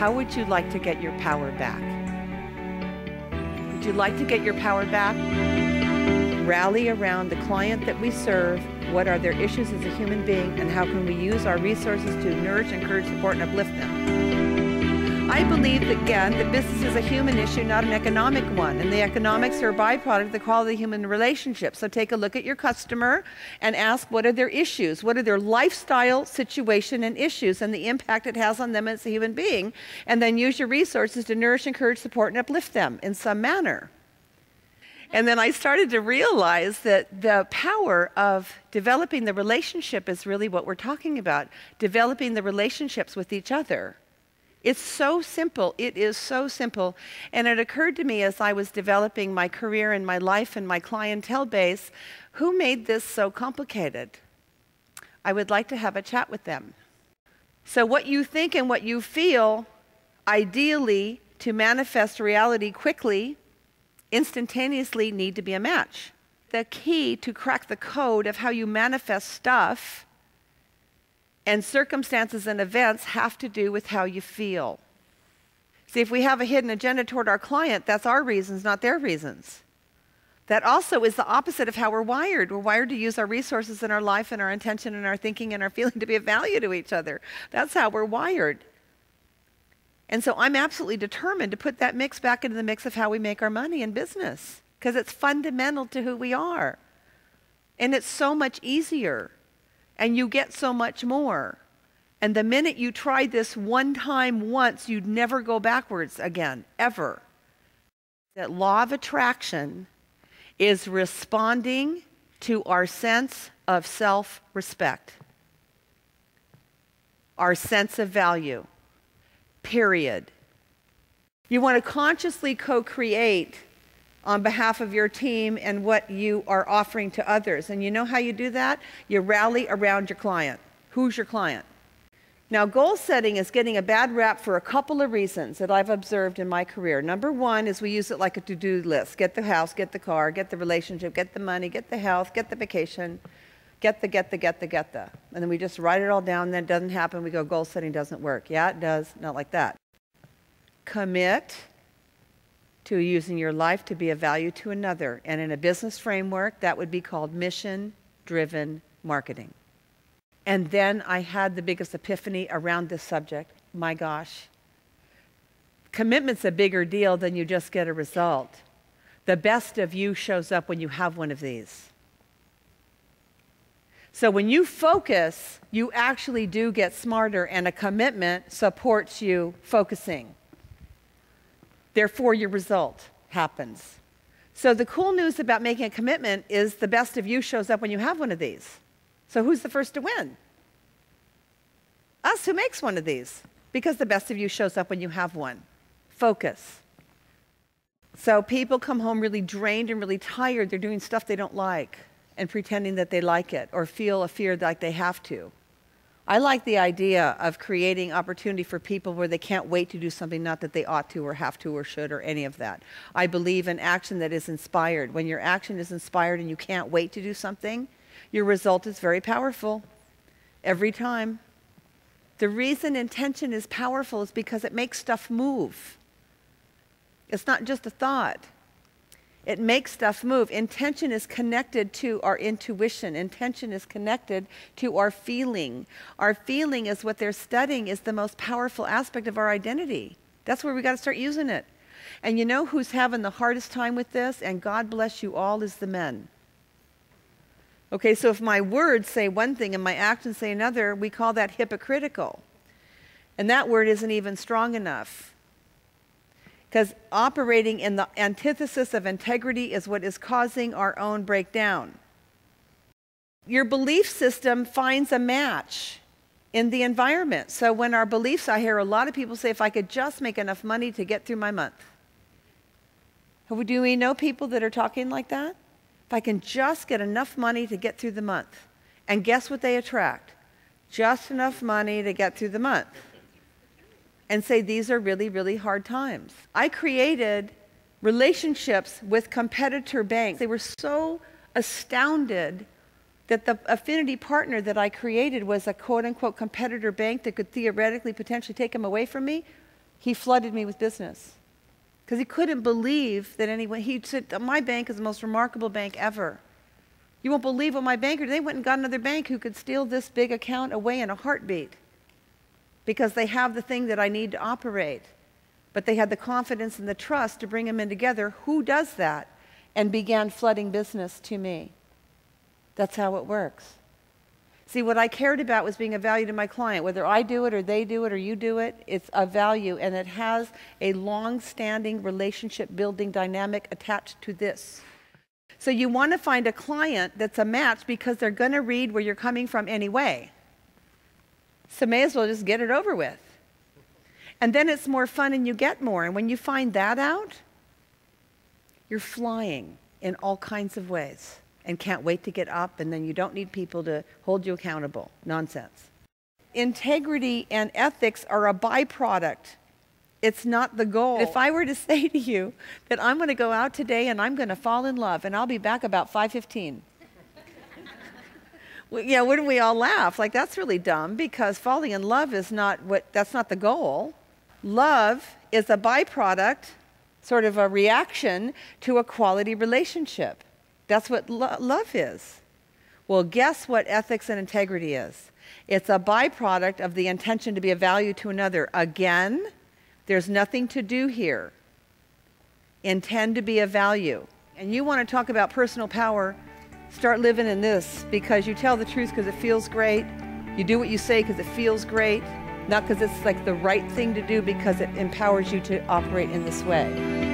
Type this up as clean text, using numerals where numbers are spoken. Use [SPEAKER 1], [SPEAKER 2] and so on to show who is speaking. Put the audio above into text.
[SPEAKER 1] how would you like to get your power back? Would you like to get your power back? Rally around the client that we serve. What are their issues as a human being, and how can we use our resources to nourish, encourage, support, and uplift them? I believe, again, that business is a human issue, not an economic one, and the economics are a byproduct of the quality of human relationships. So take a look at your customer and ask, what are their issues? What are their lifestyle, situation, and issues, and the impact it has on them as a human being, and then use your resources to nourish, encourage, support, and uplift them in some manner. And then I started to realize that the power of developing the relationship is really what we're talking about, developing the relationships with each other. It's so simple. It is so simple. And it occurred to me as I was developing my career and my life and my clientele base, who made this so complicated? I would like to have a chat with them. So what you think and what you feel, ideally, to manifest reality quickly, instantaneously need to be a match. The key to crack the code of how you manifest stuff and circumstances and events have to do with how you feel. See, if we have a hidden agenda toward our client, that's our reasons, not their reasons. That also is the opposite of how we're wired. We're wired to use our resources in our life and our intention and our thinking and our feeling to be of value to each other. That's how we're wired. And so I'm absolutely determined to put that mix back into the mix of how we make our money in business, because it's fundamental to who we are. And it's so much easier, and you get so much more. And the minute you try this one time once, you'd never go backwards again, ever. That law of attraction is responding to our sense of self-respect, our sense of value. Period. You want to consciously co-create on behalf of your team and what you are offering to others. And you know how you do that? You rally around your client. Who's your client? Now, goal setting is getting a bad rap for a couple of reasons that I've observed in my career. Number one is we use it like a to-do list. Get the house, get the car, get the relationship, get the money, get the health, get the vacation, get the. And then we just write it all down, and then it doesn't happen. We go, goal setting doesn't work. Yeah, it does. Not like that. Commit to using your life to be of value to another. And in a business framework, that would be called mission-driven marketing. And then I had the biggest epiphany around this subject. My gosh. Commitment's a bigger deal than you just get a result. The best of you shows up when you have one of these. So when you focus, you actually do get smarter, and a commitment supports you focusing. Therefore, your result happens. So the cool news about making a commitment is the best of you shows up when you have one of these. So who's the first to win? Us, who makes one of these, because the best of you shows up when you have one. Focus. So people come home really drained and really tired. They're doing stuff they don't like and pretending that they like it, or feel a fear like they have to. I like the idea of creating opportunity for people where they can't wait to do something, not that they ought to or have to or should or any of that. I believe in action that is inspired. When your action is inspired and you can't wait to do something, your result is very powerful every time. The reason intention is powerful is because it makes stuff move. It's not just a thought. It makes stuff move. Intention is connected to our intuition. Intention is connected to our feeling. Our feeling is what they're studying is the most powerful aspect of our identity. That's where we got to start using it. And you know who's having the hardest time with this? And God bless you all, is the men. Okay, so if my words say one thing and my actions say another, we call that hypocritical. And that word isn't even strong enough. Because operating in the antithesis of integrity is what is causing our own breakdown. Your belief system finds a match in the environment. So when our beliefs, I hear a lot of people say, if I could just make enough money to get through my month. Do we know people that are talking like that? If I can just get enough money to get through the month. And guess what they attract? Just enough money to get through the month. And say these are really, really hard times. I created relationships with competitor banks. They were so astounded that the affinity partner that I created was a quote-unquote competitor bank that could theoretically potentially take them away from me. he flooded me with business because he couldn't believe that anyone, he said, my bank is the most remarkable bank ever. You won't believe what my banker did. They went and got another bank who could steal this big account away in a heartbeat because they have the thing that I need to operate. But they had the confidence and the trust to bring them in together. Who does that? And began flooding business to me. That's how it works. See, what I cared about was being of value to my client. Whether I do it or they do it or you do it, it's of value, and it has a long-standing relationship-building dynamic attached to this. So you want to find a client that's a match because they're going to read where you're coming from anyway. So may as well just get it over with. And then it's more fun and you get more. And when you find that out, you're flying in all kinds of ways and can't wait to get up, and then you don't need people to hold you accountable. Nonsense. Integrity and ethics are a byproduct. It's not the goal. If I were to say to you that I'm going to go out today and I'm going to fall in love and I'll be back about 5:15. Well, yeah, wouldn't we all laugh? Like, that's really dumb, because falling in love is that's not the goal. Love is a byproduct, sort of a reaction to a quality relationship. That's what love is. Well, guess what ethics and integrity is? It's a byproduct of the intention to be of value to another. Again, there's nothing to do here. Intend to be of value. And you want to talk about personal power, start living in this, because you tell the truth because it feels great. You do what you say because it feels great, not because it's like the right thing to do, because it empowers you to operate in this way.